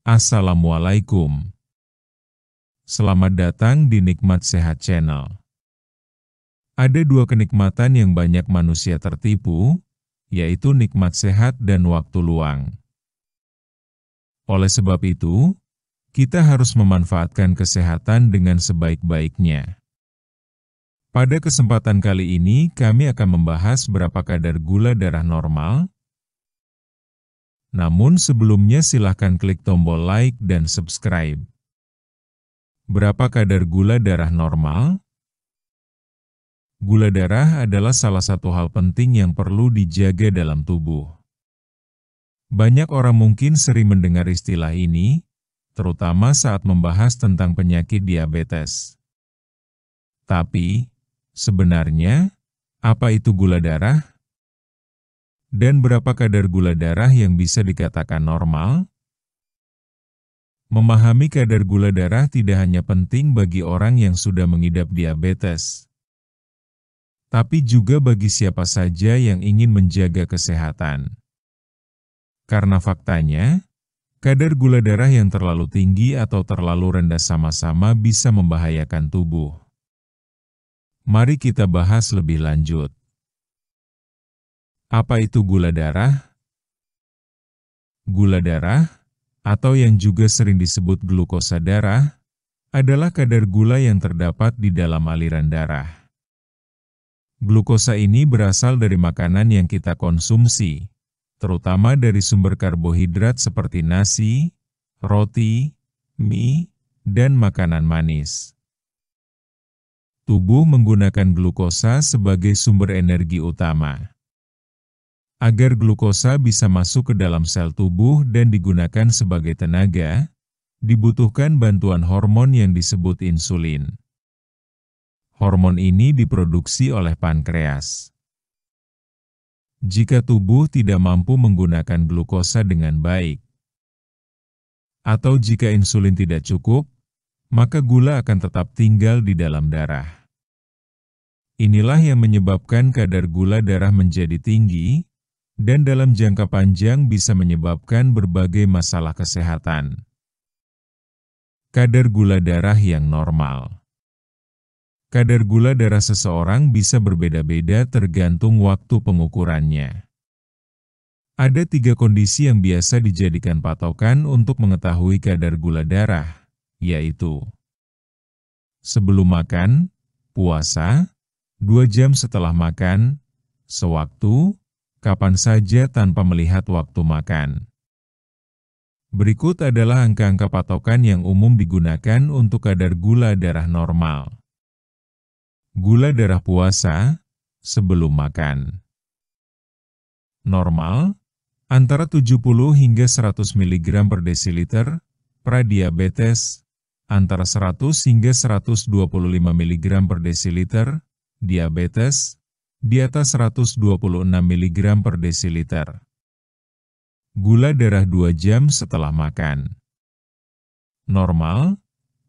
Assalamualaikum. Selamat datang di Nikmat Sehat Channel. Ada dua kenikmatan yang banyak manusia tertipu, yaitu nikmat sehat dan waktu luang. Oleh sebab itu, kita harus memanfaatkan kesehatan dengan sebaik-baiknya. Pada kesempatan kali ini, kami akan membahas berapa kadar gula darah normal. Namun sebelumnya silahkan klik tombol like dan subscribe. Berapa kadar gula darah normal? Gula darah adalah salah satu hal penting yang perlu dijaga dalam tubuh. Banyak orang mungkin sering mendengar istilah ini, terutama saat membahas tentang penyakit diabetes. Tapi, sebenarnya, apa itu gula darah? Dan berapa kadar gula darah yang bisa dikatakan normal? Memahami kadar gula darah tidak hanya penting bagi orang yang sudah mengidap diabetes, tapi juga bagi siapa saja yang ingin menjaga kesehatan. Karena faktanya, kadar gula darah yang terlalu tinggi atau terlalu rendah sama-sama bisa membahayakan tubuh. Mari kita bahas lebih lanjut. Apa itu gula darah? Gula darah, atau yang juga sering disebut glukosa darah, adalah kadar gula yang terdapat di dalam aliran darah. Glukosa ini berasal dari makanan yang kita konsumsi, terutama dari sumber karbohidrat seperti nasi, roti, mie, dan makanan manis. Tubuh menggunakan glukosa sebagai sumber energi utama. Agar glukosa bisa masuk ke dalam sel tubuh dan digunakan sebagai tenaga, dibutuhkan bantuan hormon yang disebut insulin. Hormon ini diproduksi oleh pankreas. Jika tubuh tidak mampu menggunakan glukosa dengan baik, atau jika insulin tidak cukup, maka gula akan tetap tinggal di dalam darah. Inilah yang menyebabkan kadar gula darah menjadi tinggi, dan dalam jangka panjang bisa menyebabkan berbagai masalah kesehatan. Kadar gula darah yang normal. Kadar gula darah seseorang bisa berbeda-beda tergantung waktu pengukurannya. Ada 3 kondisi yang biasa dijadikan patokan untuk mengetahui kadar gula darah, yaitu sebelum makan, puasa, 2 jam setelah makan, sewaktu, kapan saja tanpa melihat waktu makan. Berikut adalah angka-angka patokan yang umum digunakan untuk kadar gula darah normal. Gula darah puasa sebelum makan. Normal, antara 70 hingga 100 mg per desiliter, pradiabetes, antara 100 hingga 125 mg per desiliter, diabetes, di atas 126 mg per desiliter. Gula darah 2 jam setelah makan. Normal,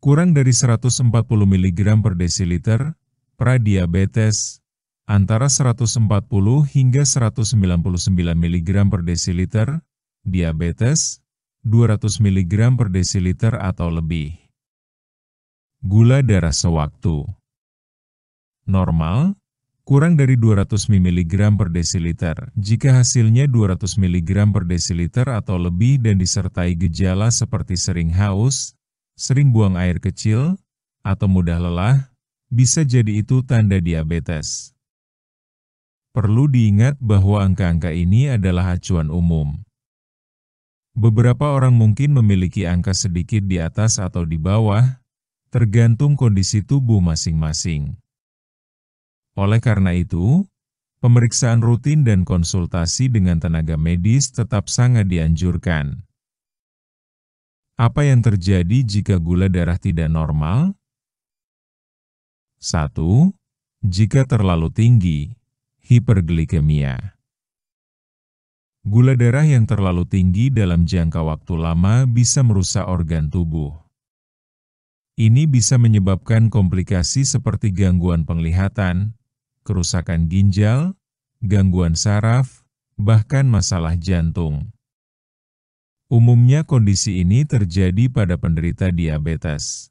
kurang dari 140 mg per desiliter, pradiabetes, antara 140 hingga 199 mg per desiliter, diabetes, 200 mg per desiliter atau lebih. Gula darah sewaktu. Normal, kurang dari 200 mg per desiliter. Jika hasilnya 200 mg per desiliter atau lebih dan disertai gejala seperti sering haus, sering buang air kecil, atau mudah lelah, bisa jadi itu tanda diabetes. Perlu diingat bahwa angka-angka ini adalah acuan umum. Beberapa orang mungkin memiliki angka sedikit di atas atau di bawah, tergantung kondisi tubuh masing-masing. Oleh karena itu, pemeriksaan rutin dan konsultasi dengan tenaga medis tetap sangat dianjurkan. Apa yang terjadi jika gula darah tidak normal? 1. Jika terlalu tinggi, hiperglikemia. Gula darah yang terlalu tinggi dalam jangka waktu lama bisa merusak organ tubuh. Ini bisa menyebabkan komplikasi seperti gangguan penglihatan, kerusakan ginjal, gangguan saraf, bahkan masalah jantung. Umumnya kondisi ini terjadi pada penderita diabetes.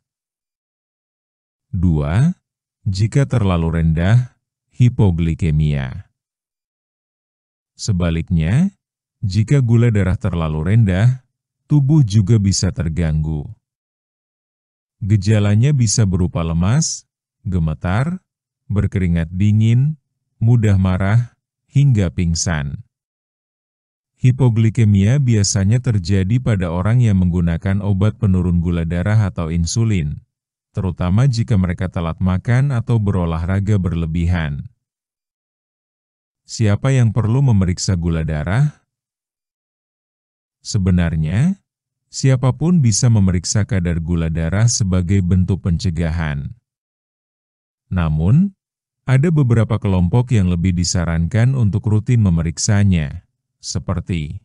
2. Jika terlalu rendah, hipoglikemia. Sebaliknya, jika gula darah terlalu rendah, tubuh juga bisa terganggu. Gejalanya bisa berupa lemas, gemetar, berkeringat dingin, mudah marah, hingga pingsan. Hipoglikemia biasanya terjadi pada orang yang menggunakan obat penurun gula darah atau insulin, terutama jika mereka telat makan atau berolahraga berlebihan. Siapa yang perlu memeriksa gula darah? Sebenarnya, siapapun bisa memeriksa kadar gula darah sebagai bentuk pencegahan. Namun, ada beberapa kelompok yang lebih disarankan untuk rutin memeriksanya, seperti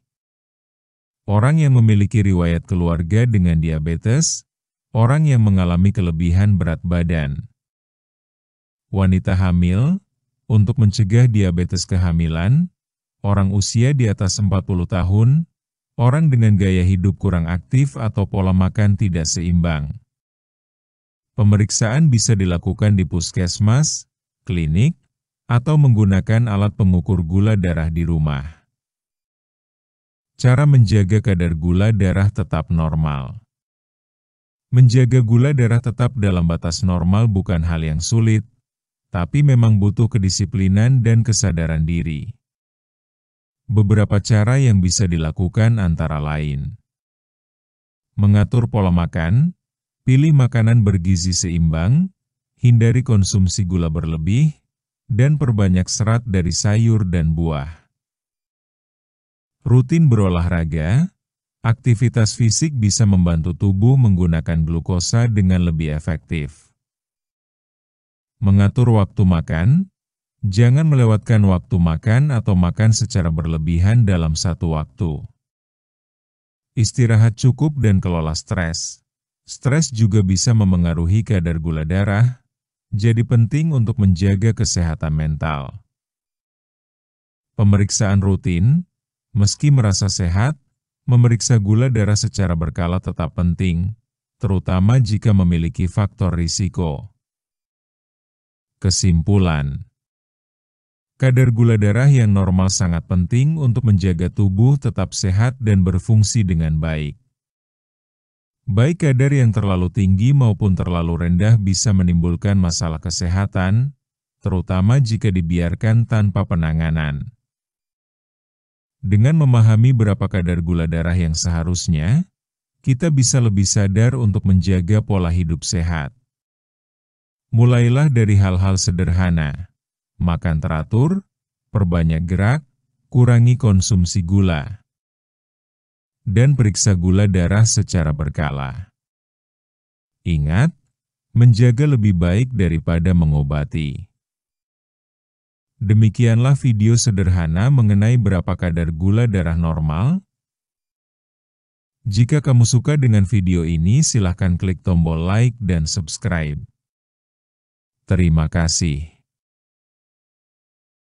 orang yang memiliki riwayat keluarga dengan diabetes, orang yang mengalami kelebihan berat badan, wanita hamil, untuk mencegah diabetes kehamilan, orang usia di atas 40 tahun, orang dengan gaya hidup kurang aktif atau pola makan tidak seimbang. Pemeriksaan bisa dilakukan di puskesmas, klinik, atau menggunakan alat pengukur gula darah di rumah. Cara menjaga kadar gula darah tetap normal. Menjaga gula darah tetap dalam batas normal bukan hal yang sulit, tapi memang butuh kedisiplinan dan kesadaran diri. Beberapa cara yang bisa dilakukan antara lain: mengatur pola makan, pilih makanan bergizi seimbang, hindari konsumsi gula berlebih, dan perbanyak serat dari sayur dan buah. Rutin berolahraga, aktivitas fisik bisa membantu tubuh menggunakan glukosa dengan lebih efektif. Mengatur waktu makan, jangan melewatkan waktu makan atau makan secara berlebihan dalam satu waktu. Istirahat cukup dan kelola stres. Stres juga bisa memengaruhi kadar gula darah, jadi penting untuk menjaga kesehatan mental. Pemeriksaan rutin, meski merasa sehat, memeriksa gula darah secara berkala tetap penting, terutama jika memiliki faktor risiko. Kesimpulan: kadar gula darah yang normal sangat penting untuk menjaga tubuh tetap sehat dan berfungsi dengan baik. Baik kadar yang terlalu tinggi maupun terlalu rendah bisa menimbulkan masalah kesehatan, terutama jika dibiarkan tanpa penanganan. Dengan memahami berapa kadar gula darah yang seharusnya, kita bisa lebih sadar untuk menjaga pola hidup sehat. Mulailah dari hal-hal sederhana. Makan teratur, perbanyak gerak, kurangi konsumsi gula, dan periksa gula darah secara berkala. Ingat, menjaga lebih baik daripada mengobati. Demikianlah video sederhana mengenai berapa kadar gula darah normal. Jika kamu suka dengan video ini, silakan klik tombol like dan subscribe. Terima kasih.